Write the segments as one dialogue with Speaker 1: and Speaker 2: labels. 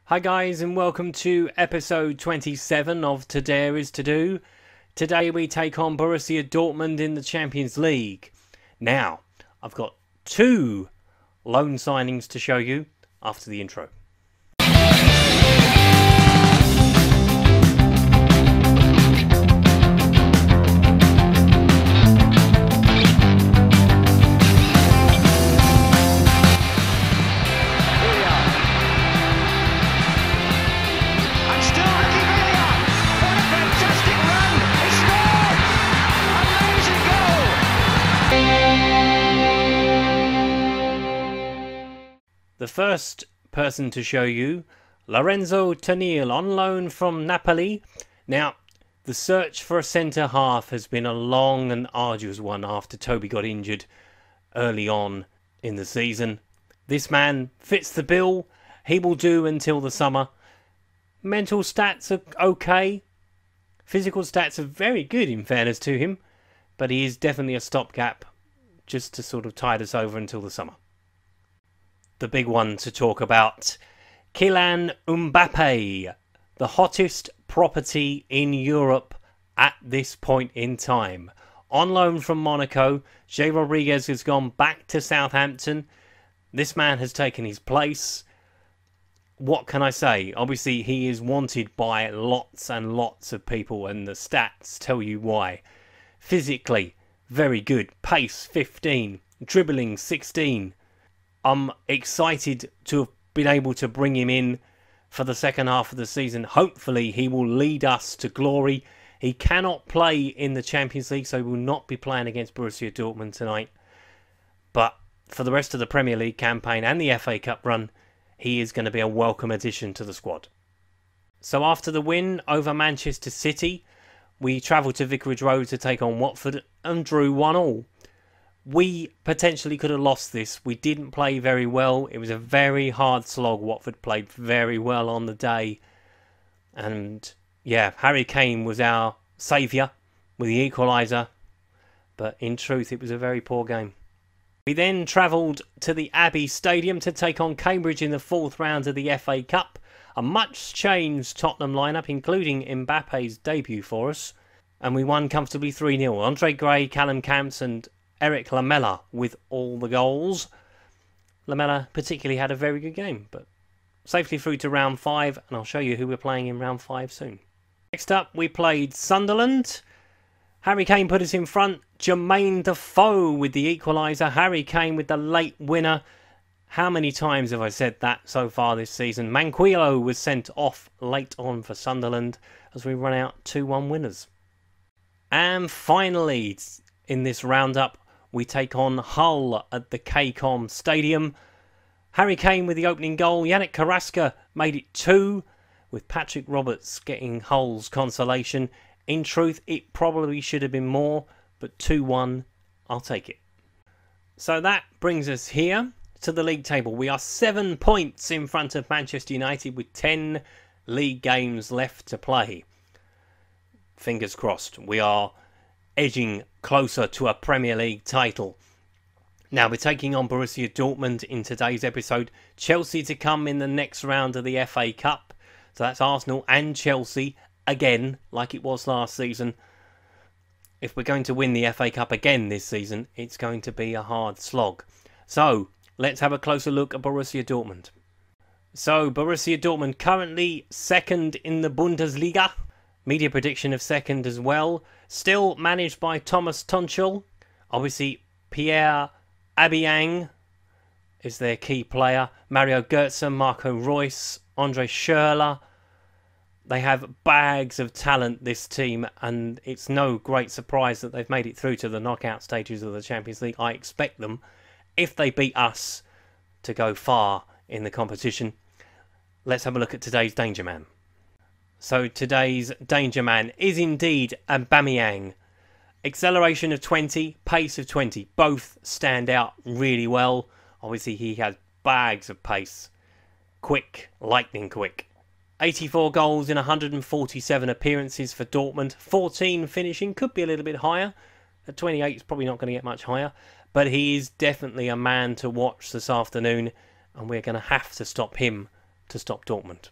Speaker 1: Hi guys, and welcome to episode 27 of Today Is To Do. Today we take on Borussia Dortmund in the Champions League. Now, I've got two loan signings to show you after the intro. The first person to show you, Lorenzo Teniel, on loan from Napoli. Now, the search for a centre-half has been a long and arduous one after Toby got injured early on in the season. This man fits the bill. He will do until the summer. Mental stats are okay. Physical stats are very good, in fairness to him. But he is definitely a stopgap just to sort of tide us over until the summer. The big one to talk about, Kylian Mbappe, the hottest property in Europe at this point in time. On loan from Monaco, Jay Rodriguez has gone back to Southampton. This man has taken his place. What can I say? Obviously, he is wanted by lots and lots of people, and the stats tell you why. Physically, very good. Pace, 15. Dribbling, 16. I'm excited to have been able to bring him in for the second half of the season. Hopefully he will lead us to glory. He cannot play in the Champions League, so he will not be playing against Borussia Dortmund tonight. But for the rest of the Premier League campaign and the FA Cup run, he is going to be a welcome addition to the squad. So after the win over Manchester City, we travelled to Vicarage Road to take on Watford and drew 1-1. We potentially could have lost this. We didn't play very well. It was a very hard slog. Watford played very well on the day. And yeah, Harry Kane was our saviour with the equaliser. But in truth, it was a very poor game. We then travelled to the Abbey Stadium to take on Cambridge in the fourth round of the FA Cup. A much changed Tottenham lineup, including Mbappe's debut for us. And we won comfortably 3-0. Andre Gray, Callum Camps and Eric Lamela with all the goals. Lamela particularly had a very good game, but safely through to round 5, and I'll show you who we're playing in round 5 soon. Next up, we played Sunderland. Harry Kane put us in front. Jermaine Defoe with the equaliser. Harry Kane with the late winner. How many times have I said that so far this season? Manquillo was sent off late on for Sunderland as we run out 2-1 winners. And finally, in this roundup, we take on Hull at the KCOM Stadium. Harry Kane with the opening goal. Yannick Carrasco made it 2, with Patrick Roberts getting Hull's consolation. In truth, it probably should have been more, but 2-1, I'll take it. So that brings us here to the league table. We are 7 points in front of Manchester United with 10 league games left to play. Fingers crossed. We are edging closer to a Premier League title. Now we're taking on Borussia Dortmund in today's episode. Chelsea to come in the next round of the FA Cup. So that's Arsenal and Chelsea again, like it was last season. If we're going to win the FA Cup again this season, it's going to be a hard slog. So let's have a closer look at Borussia Dortmund. So Borussia Dortmund currently second in the Bundesliga. Media prediction of second as well. Still managed by Thomas Tuchel. Obviously, Pierre Aubameyang is their key player. Mario Götze, Marco Reus, Andre Schürrle. They have bags of talent, this team, and it's no great surprise that they've made it through to the knockout stages of the Champions League. I expect them, if they beat us, to go far in the competition. Let's have a look at today's Danger Man. So today's Danger Man is indeed Aubameyang. Acceleration of 20, pace of 20. Both stand out really well. Obviously he has bags of pace. Quick, lightning quick. 84 goals in 147 appearances for Dortmund. 14 finishing, could be a little bit higher. At 28 it's probably not going to get much higher. But he is definitely a man to watch this afternoon. And we're going to have to stop him to stop Dortmund.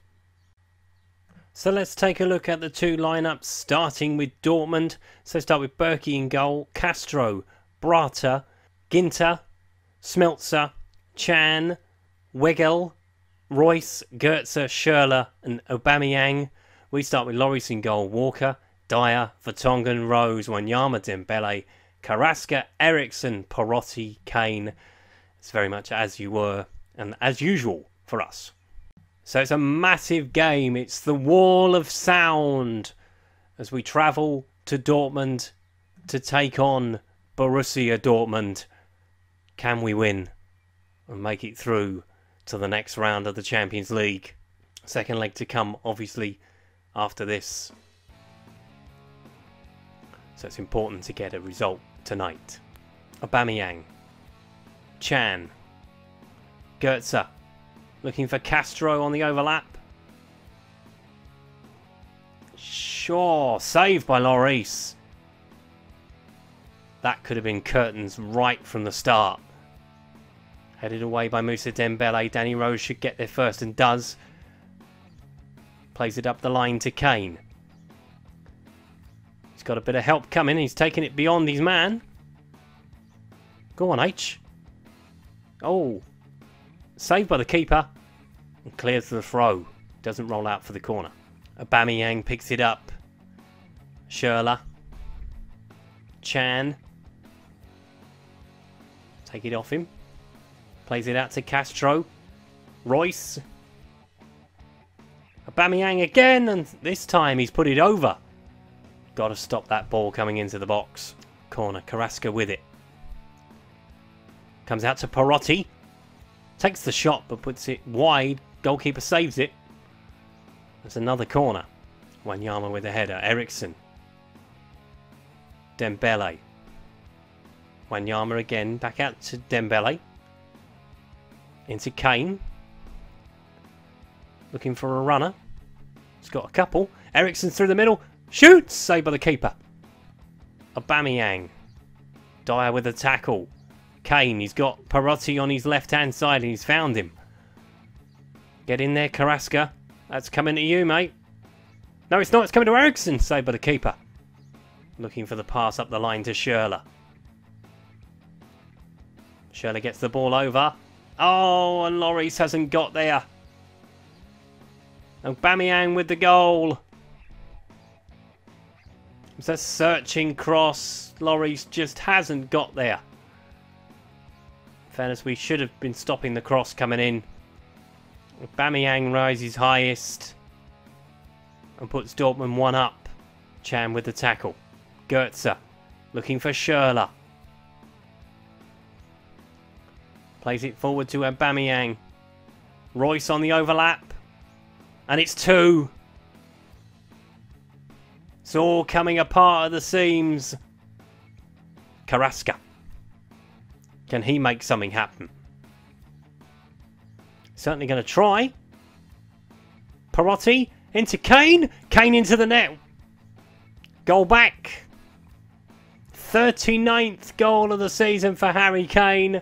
Speaker 1: So let's take a look at the two lineups, starting with Dortmund. So start with Berkey in goal, Castro, Brata, Ginter, Smeltzer, Chan, Weigl, Royce, Goetze, Schürrle and Aubameyang. We start with Lloris in goal, Walker, Dyer, Vertonghen, Rose, Wanyama, Dembele, Carrasco, Eriksen, Perotti, Kane. It's very much as you were and as usual for us. So it's a massive game. It's the wall of sound as we travel to Dortmund to take on Borussia Dortmund. Can we win and make it through to the next round of the Champions League? Second leg to come, obviously, after this. So it's important to get a result tonight. Aubameyang, Chan, Goetze. Looking for Castro on the overlap. Sure, saved by Lloris. That could have been curtains right from the start. Headed away by Moussa Dembele. Danny Rose should get there first and does. Plays it up the line to Kane. He's got a bit of help coming. He's taking it beyond his man. Go on, H. Oh. Saved by the keeper. And clears the throw. Doesn't roll out for the corner. Aubameyang picks it up. Schürrle. Chan. Take it off him. Plays it out to Castro. Royce. Aubameyang again. And this time he's put it over. Got to stop that ball coming into the box. Corner. Carrasco with it. Comes out to Perotti. Takes the shot but puts it wide. Goalkeeper saves it. There's another corner. Wanyama with a header. Eriksen. Dembele. Wanyama again. Back out to Dembele. Into Kane. Looking for a runner. He's got a couple. Eriksen through the middle. Shoots! Saved by the keeper. Aubameyang. Dyer with a tackle. Kane, he's got Perotti on his left-hand side and he's found him. Get in there, Carrasco. That's coming to you, mate. No, it's not. It's coming to Eriksen. Saved by the keeper. Looking for the pass up the line to Schürrle. Schürrle gets the ball over. Oh, and Lloris hasn't got there. Aubameyang with the goal. It's a searching cross. Lloris just hasn't got there. In fairness, we should have been stopping the cross coming in. Aubameyang rises highest and puts Dortmund one up. Chan with the tackle. Goetze looking for Schürrle. Plays it forward to Aubameyang. Royce on the overlap. And it's two. It's all coming apart at the seams. Carrasco. Can he make something happen? Certainly going to try. Perotti into Kane. Kane into the net. Goal back. 39th goal of the season for Harry Kane.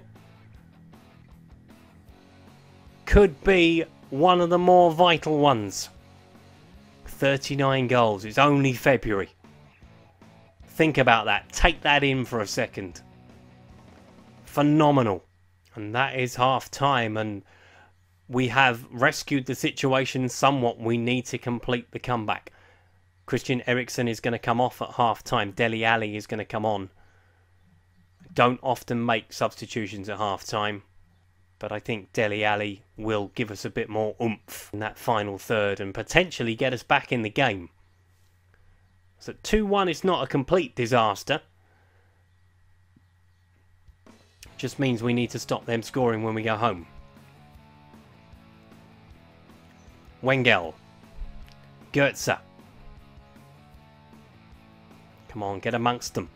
Speaker 1: Could be one of the more vital ones. 39 goals. It's only February. Think about that. Take that in for a second. Phenomenal. And that is half time, and we have rescued the situation somewhat. We need to complete the comeback. Christian Eriksen is going to come off at half time. Dele Alli is going to come on. Don't often make substitutions at half time, but I think Dele Alli will give us a bit more oomph in that final third and potentially get us back in the game. So 2-1 is not a complete disaster. Just means we need to stop them scoring when we go home. Weigl. Goetze. Come on, get amongst them.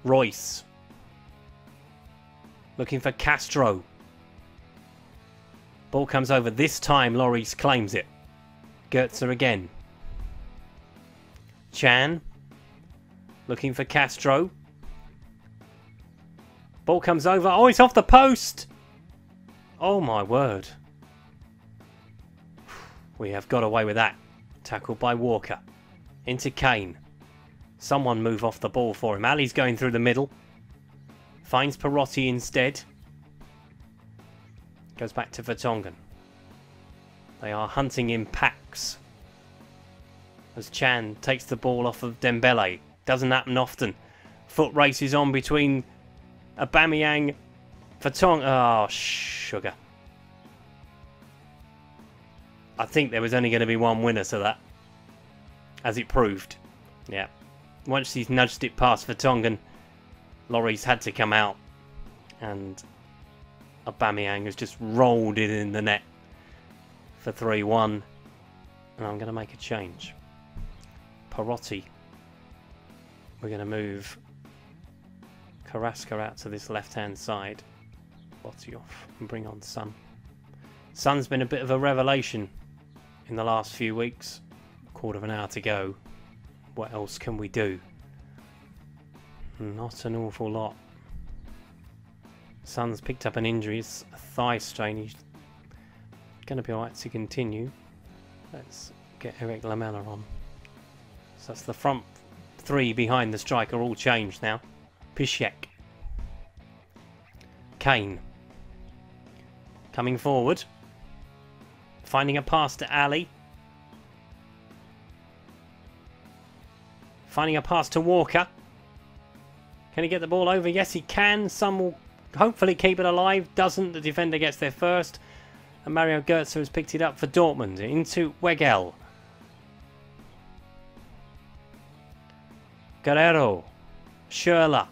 Speaker 1: Royce. Looking for Castro. Ball comes over. This time Lloris claims it. Goetze again. Chan. Looking for Castro. Ball comes over. Oh, it's off the post. Oh my word. We have got away with that. Tackled by Walker. Into Kane. Someone move off the ball for him. Ali's going through the middle. Finds Perotti instead. Goes back to Vertonghen. They are hunting in packs. As Chan takes the ball off of Dembele. Doesn't happen often. Foot races on between Aubameyang, Vertonghen. Oh, sugar. I think there was only going to be one winner to that. As it proved. Yeah. Once he's nudged it past Vertonghen, Lloris had to come out. And Aubameyang has just rolled it in the net for 3-1. And I'm going to make a change. Perotti. We're going to move Carrasco out to this left-hand side. Perotti off and bring on Son. Son's been a bit of a revelation in the last few weeks. Quarter of an hour to go. What else can we do? Not an awful lot. Son's picked up an injury. It's a thigh strain. He's going to be alright to continue. Let's get Eric Lamela on. So that's the front three behind the striker all changed now. Piszczek. Kane. Coming forward. Finding a pass to Ali. Finding a pass to Walker. Can he get the ball over? Yes, he can. Some will hopefully keep it alive. Doesn't. The defender gets there first. And Mario Götze has picked it up for Dortmund. Into Weigl. Guerrero. Schürrle.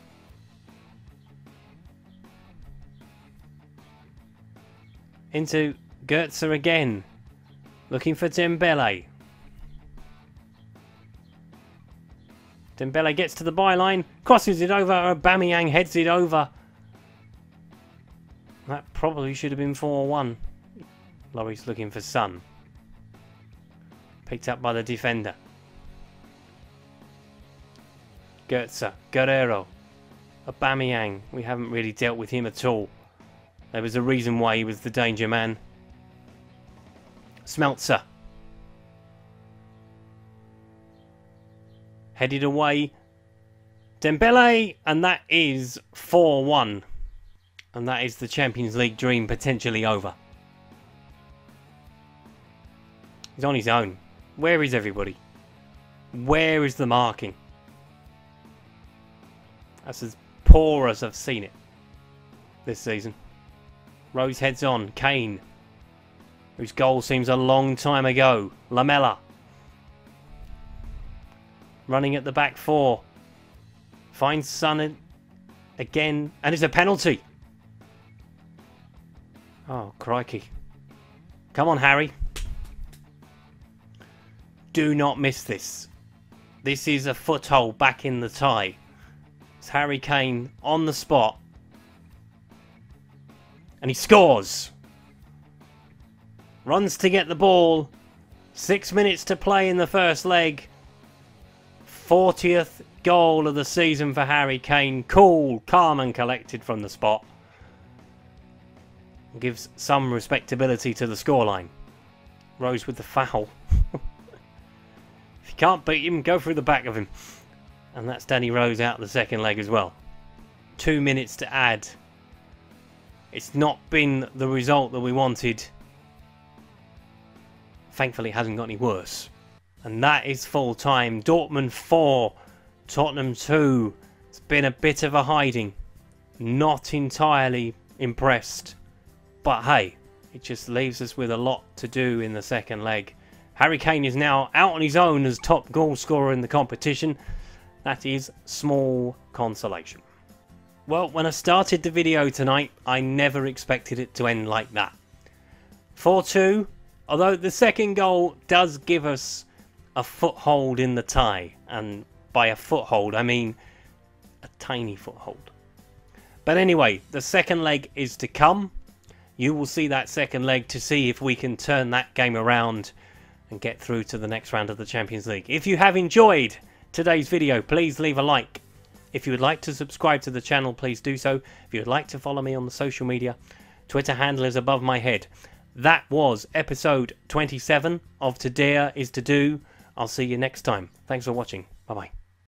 Speaker 1: Into Götze again. Looking for Dembele. Dembele gets to the byline. Crosses it over. Aubameyang heads it over. That probably should have been 4-1. Lloris looking for Son. Picked up by the defender. Götze. Guerrero. Aubameyang. We haven't really dealt with him at all. There was a reason why he was the danger man. Smeltzer. Headed away. Dembele. And that is 4-1. And that is the Champions League dream potentially over. He's on his own. Where is everybody? Where is the marking? That's as poor as I've seen it this season. Rose heads on. Kane. Whose goal seems a long time ago. Lamela. Running at the back four. Finds Son again. And it's a penalty. Oh, crikey. Come on, Harry. Do not miss this. This is a foothold back in the tie. It's Harry Kane on the spot. And he scores. Runs to get the ball. 6 minutes to play in the first leg. 40th goal of the season for Harry Kane. Cool, calm and collected from the spot. Gives some respectability to the scoreline. Rose with the foul. If you can't beat him, go through the back of him. And that's Danny Rose out the second leg as well. 2 minutes to add. It's not been the result that we wanted. Thankfully, it hasn't got any worse. And that is full time. Dortmund 4, Tottenham 2. It's been a bit of a hiding. Not entirely impressed. But hey, it just leaves us with a lot to do in the second leg. Harry Kane is now out on his own as top goal scorer in the competition. That is small consolation. Well, when I started the video tonight, I never expected it to end like that. 4-2, although the second goal does give us a foothold in the tie. And by a foothold, I mean a tiny foothold. But anyway, the second leg is to come. You will see that second leg to see if we can turn that game around and get through to the next round of the Champions League. If you have enjoyed today's video, please leave a like. If you would like to subscribe to the channel, please do so. If you would like to follow me on the social media, Twitter handle is above my head. that was episode 27 of Today Is To Do. I'll see you next time. Thanks for watching. Bye-bye.